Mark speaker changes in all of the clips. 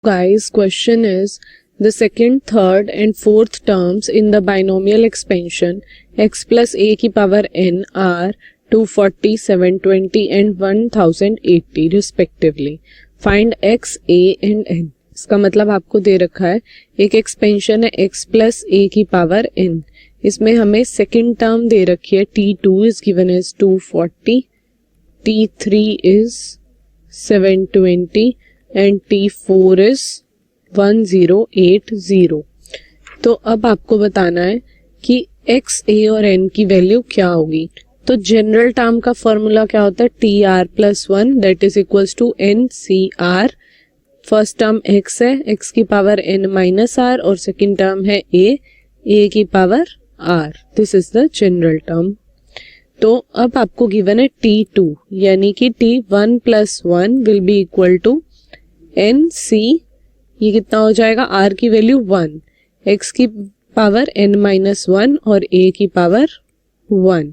Speaker 1: guys, question is the second, third and fourth terms in the binomial expansion x plus a की power n are 240, 720 and 1080 respectively. Find x, a and n. इसका मतलब आपको दे रखा है एक expansion है x plus a की power n. इसमें हमें सेकेंड टर्म दे रखी है t2 is given as 240, t3 is 720 and t4 is 1080. तो अब आपको बताना है कि x, a और n की वैल्यू क्या होगी. तो जनरल टर्म का फॉर्मूला क्या होता है T r plus 1 that is equals to n C r. First term x है, x की पावर n माइनस आर और सेकेंड टर्म है a की power r. This is the general term. तो अब आपको गिवन है t2 यानी कि t1 plus 1 will be equal to n C. ये कितना हो जाएगा r की वैल्यू 1, x की पावर n माइनस 1 और a की पावर 1.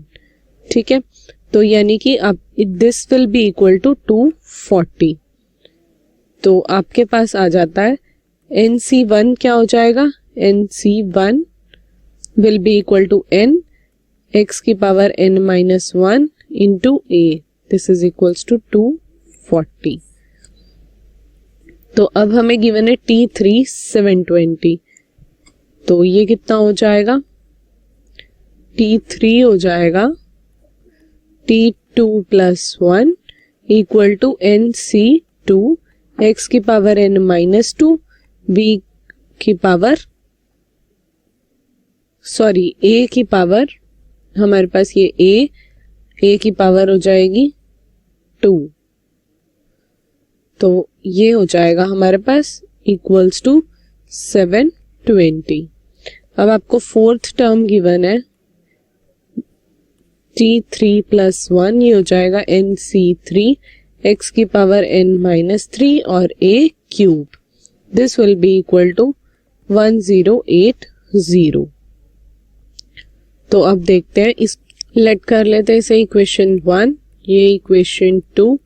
Speaker 1: ठीक है, तो यानी कि आप this will be equal to 240. तो आपके पास आ जाता है NC1 क्या हो जाएगा NC1 will be equal to n x की power n minus 1 into a. This is equals to 240. तो अब हमें गिवन है T3 720. तो ये कितना हो जाएगा T3 हो जाएगा T2 plus 1 equal to NC2 x की पावर n माइनस 2 b की पावर a की पावर हमारे पास ये a की पावर हो जाएगी 2. तो ये हो जाएगा हमारे पास इक्वल्स टू 720. अब आपको फोर्थ टर्म गिवन है T3 प्लस 1, ये हो जाएगा NC3 x की पावर n माइनस 3 और a cube. This will be equal to 1080. तो अब देखते हैं इस लेट कर लेते हैं इसे इक्वेशन 1, ये इक्वेशन 2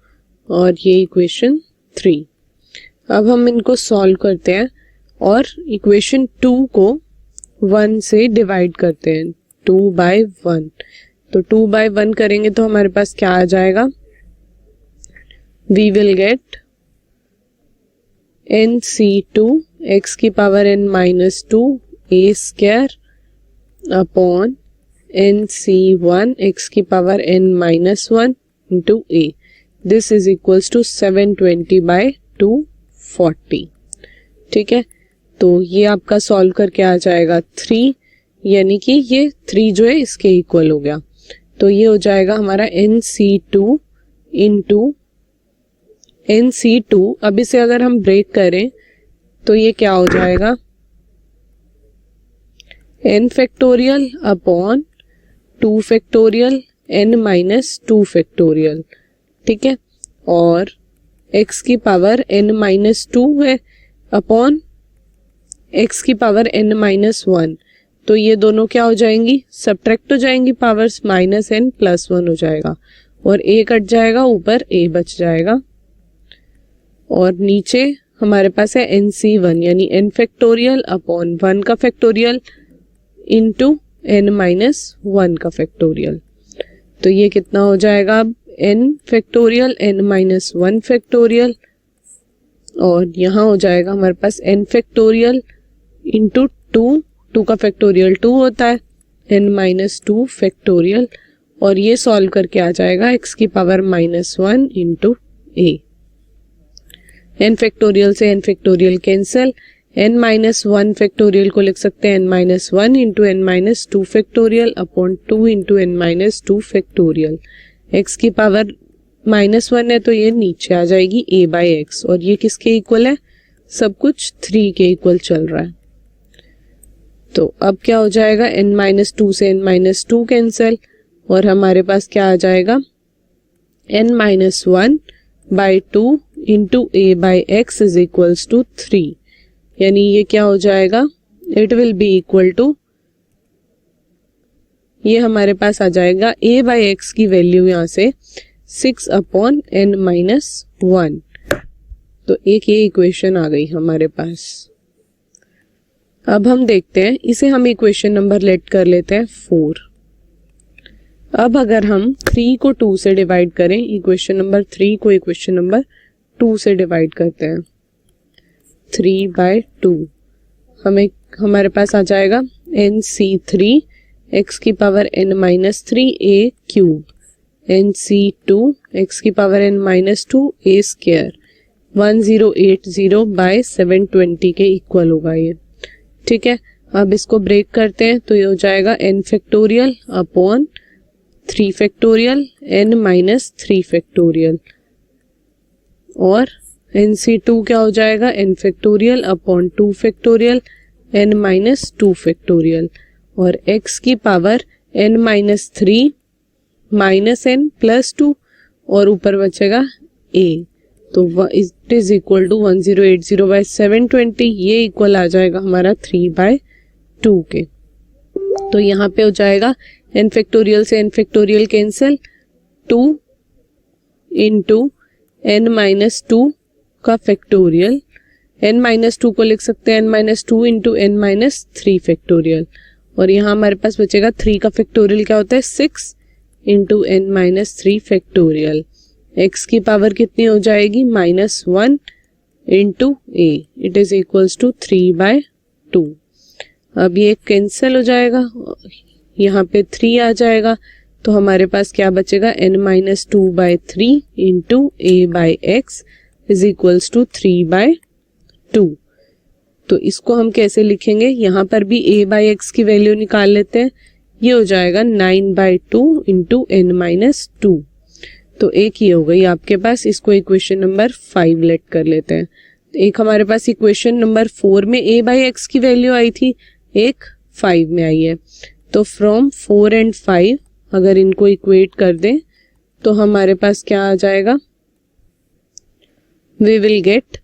Speaker 1: और ये इक्वेशन 3. अब हम इनको सॉल्व करते हैं और इक्वेशन 2 को 1 से डिवाइड करते हैं 2/1. तो 2/1 करेंगे तो हमारे पास क्या आ जाएगा we will get NC2 x की power n minus 2 a square upon NC1 x की power n minus 1 into a. This is equals to 720/240. ठीक है, तो ये आपका सॉल्व करके आ जाएगा 3, यानी कि ये 3 जो है इसके इक्वल हो गया. तो ये हो जाएगा हमारा NC2 इंटू NC2. अब इसे अगर हम ब्रेक करें तो ये क्या हो जाएगा n factorial upon 2 factorial n minus 2 factorial. ठीक है, और x की पावर n माइनस 2 है अपॉन x की पावर n माइनस 1. तो ये दोनों क्या हो जाएंगी सब्ट्रैक्ट हो जाएंगी, पावर्स माइनस n प्लस 1 हो जाएगा और a कट जाएगा, ऊपर a बच जाएगा और नीचे हमारे पास है NC1 यानी n फैक्टोरियल अपॉन 1 का फैक्टोरियल इंटू n माइनस 1 का फैक्टोरियल. तो ये कितना हो जाएगा अब n factorial n minus 1 factorial और यहाँ हो जाएगा हमारे पास n फैक्टोरियल इंटू 2 का फैक्टोरियल 2 होता है n माइनस 2 फैक्टोरियल और ये सॉल्व करके आ जाएगा x की power minus 1 into a. n factorial से n factorial cancel, n minus 1 factorial को लिख सकते हैं n minus 1 into n minus 2 factorial upon 2 into n minus 2 factorial. x की पावर माइनस 1 है तो ये नीचे आ जाएगी a/x और ये किसके इक्वल है सब कुछ 3 के इक्वल चल रहा है. तो अब क्या हो जाएगा n माइनस 2 से n माइनस 2 कैंसिल और हमारे पास क्या आ जाएगा n minus 1/2 into a/x is equals to 3. यानी ये क्या हो जाएगा it will be equal to, ये हमारे पास आ जाएगा a/x की वैल्यू यहाँ से 6/n माइनस 1. तो एक ये इक्वेशन आ गई हमारे पास। अब हम देखते हैं, इसे हम इक्वेशन नंबर लेट कर लेते हैं 4। अब अगर हम 3 को 2 से डिवाइड करें, इक्वेशन नंबर 3 को इक्वेशन नंबर 2 से डिवाइड करते हैं, 3/2 हमें हमारे पास आ जाएगा NC3 x की power n-3 a cube, NC2 x की पावर n-2 a स्क्वायर 1080/720 के इक्वल होगा ये। ठीक है, अब इसको ब्रेक करते हैं तो ये हो जाएगा n factorial upon 3 factorial n-3 factorial, और NC2 क्या हो जाएगा n factorial upon 2 factorial n-2 factorial, और x की power n-3 minus n plus 2 और ऊपर बचेगा a, तो इट इज इक्वल टू 1080/720, ये इक्वल आ जाएगा हमारा 3/2 के। तो यहाँ पे हो जाएगा n फैक्टोरियल से n factorial cancel, 2 into n-2 का फैक्टोरियल, n-2 को लिख सकते हैं n-2 इंटू n-3 फैक्टोरियल, और यहाँ हमारे पास बचेगा 3 का फैक्टोरियल क्या होता है 6 इंटू n-3 फैक्टोरियल, x की पावर कितनी हो जाएगी -1 into a, it is equals to 3/2। अब ये कैंसिल हो जाएगा, यहाँ पे 3 आ जाएगा, तो हमारे पास क्या बचेगा n-2/3 into a/x is equals to 3/2। तो इसको हम कैसे लिखेंगे, यहाँ पर भी a/x की वैल्यू निकाल लेते हैं, ये हो जाएगा 9/2 इंटू n-2, तो एक ये हो गई आपके पास। इसको इक्वेशन नंबर 5 लेट कर लेते हैं। एक हमारे पास इक्वेशन नंबर 4 में a/x की वैल्यू आई थी, एक 5 में आई है, तो फ्रॉम 4 एंड 5 अगर इनको इक्वेट कर दें तो हमारे पास क्या आ जाएगा, we will get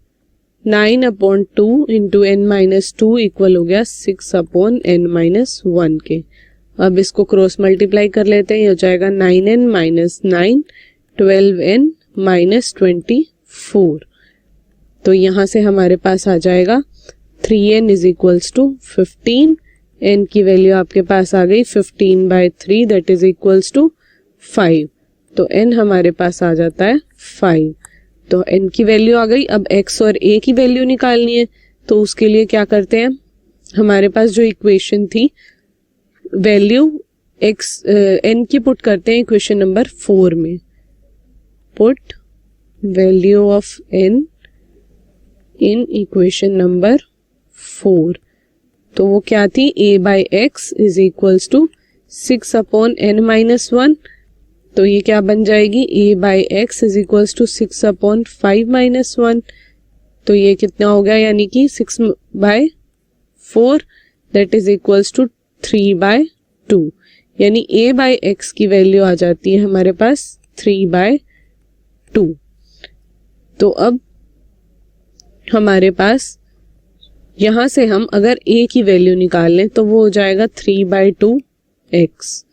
Speaker 1: 9/2 into n-2 equal हो गया 6/n-1 के। अब इसको क्रॉस मल्टीप्लाई कर लेते हैं, ये हो जाएगा 9n - 9 12n-24, तो यहाँ से हमारे पास आ जाएगा 3n is equals to 15, n की वैल्यू आपके पास आ गई 15/3 दैट इज इक्वल्स टू 5, तो n हमारे पास आ जाता है 5, तो n की वैल्यू आ गई। अब x और a की वैल्यू निकालनी है, तो उसके लिए क्या करते हैं, हमारे पास जो इक्वेशन थी वैल्यू x n की पुट करते हैं इक्वेशन नंबर 4 में, put value of n in equation number 4, तो वो क्या थी a/x is equals to 6/n-1, तो ये क्या बन जाएगी a/x इज इक्वल्स टू 6/5-1, तो ये कितना हो गया, यानी कि 6/4 दैट इज इक्वल्स टू 3/2, यानी a/x की वैल्यू आ जाती है हमारे पास 3/2। तो अब हमारे पास यहां से हम अगर a की वैल्यू निकाल लें तो वो हो जाएगा 3/2x।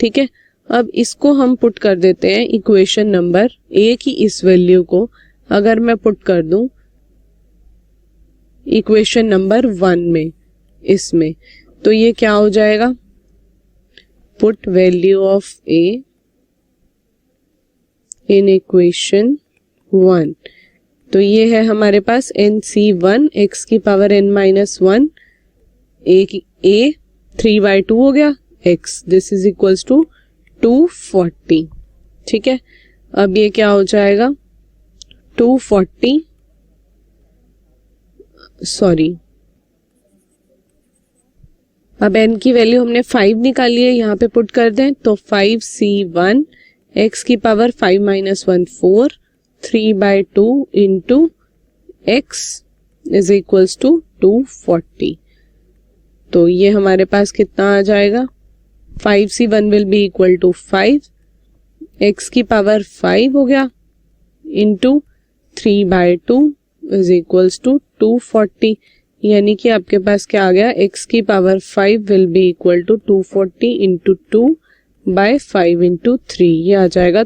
Speaker 1: ठीक है, अब इसको हम पुट कर देते हैं इक्वेशन नंबर a की इस वैल्यू को अगर मैं पुट कर दूं इक्वेशन नंबर 1 में, इसमें, तो ये क्या हो जाएगा, put value of a in equation 1, तो ये है हमारे पास NC1 x की पावर n-1 a 3/2 हो गया x, this is equals to 240। ठीक है, अब ये क्या हो जाएगा 240, सॉरी, अब n की वैल्यू हमने 5 निकाली है, यहाँ पे पुट कर दें तो 5C1 x की power 5-1 4 3/2 into x is equals to 240, तो ये हमारे पास कितना आ जाएगा 5C1 will be equal to 5, x की पावर 5 हो गया इंटू 3/2 इज इक्वल्स टू 240, यानी कि आपके पास क्या आ गया x की power 5 will be equal to 240 into 2/5 into 3, ये आ जाएगा